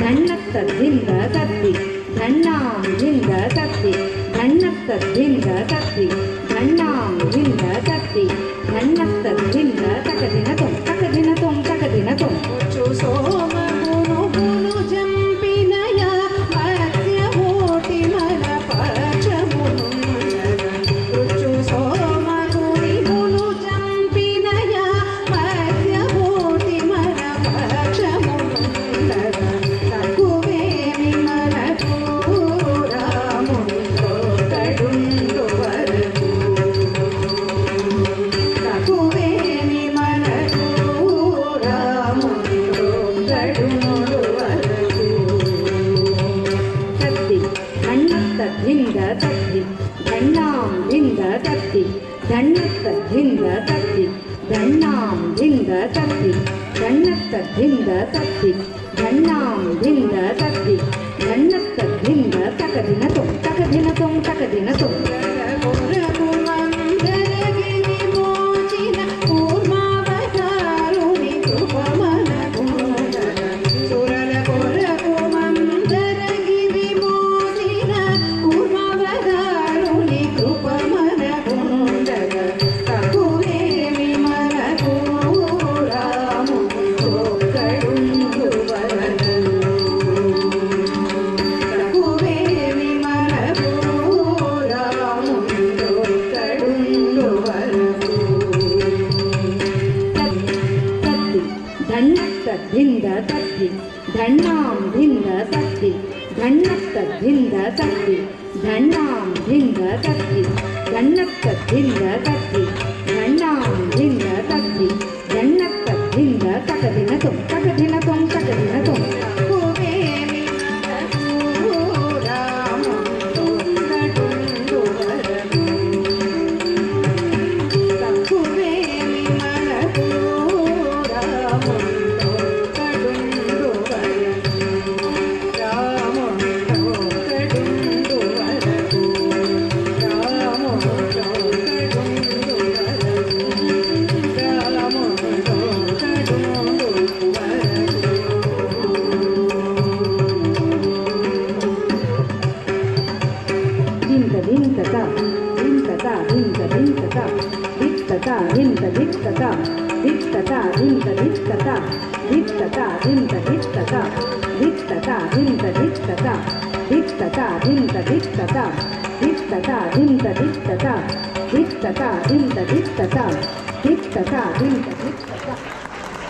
ಧನ್ನತ್ತದಿಂದ ತತ್ತಿ ಧಣ್ಣಾಂದಿಂದ ತತ್ತಿ ಧಣ್ಣತ್ತದಿಂದ ತತ್ತಿ ಧಣ್ಣಾಂದಿಂದ ತತ್ತಿ ಧಣ್ಣತ್ತದಿಂದ ತಕದಿನ ತೊಂ ತಕದಿನ ತೊಂ ತಕದಿನ ತೊಂ ಸೋಮ ಗುನು ಗುನು ಜಂಪಿನಯ ಮಧ್ಯ ಓಟಿ ಮನ ಪಕ್ಷಮುನು ರುಚು ಸೋಮ ಗುನಿ ಗುನು ಜಂಪಿನಯ ಮಧ್ಯ ಓಟಿ ಮನ ಪಕ್ಷಮುನು ತಕುವೇನಿ ಮನ ಪೂರ ಮುನಿಗೋ ಕಡುಂದು ವರದು ತಕುವೇನಿ ಮನ ಪೂರ ಮುನಿಗೋ ಕಡುಂದು ವರದು ತತ್ತಿ ಧಣ್ಣತ್ತದಿಂದ ತತ್ತಿ ಧಣ್ಣಾಂದಿಂದ ತತ್ತಿ ಧಣ್ಣತ್ತದಿಂದ ತತ್ತಿ ಧಣ್ಣಾಂದಿಂದ ತತ್ತಿ ಧಣ್ಣತ್ತದಿಂದ ತತ್ತಿ ಧಣ್ಣಾಂದಿಂದ ತತ್ತಿ ಧಣ್ಣತ್ತದಿಂದ ತಕದಿನ ತೊಂ ತಕದಿನ ತೊಂ ತಕದಿನ ತೊಂ ಧಣ್ಣತ್ತದಿಂದ ತತ್ತಿ ಧಣ್ಣಾಂದಿಂದ ತತ್ತಿ ಧಣ್ಣತ್ತದಿಂದ ತತ್ತಿ ಧಣ್ಣಾಂದಿಂದ ತತ್ತಿ ಧಣ್ಣತ್ತದಿಂದ ತತ್ತಿ ಧಣ್ಣಾಂದಿಂದ ತತ್ತಿ ಧಣ್ಣತ್ತದಿಂದ ತಕದಿನ ತೊಂ ತಕದಿನ ತೊಂ ತಕದಿನ ತೊಂ ಧಿತ್ತತಾ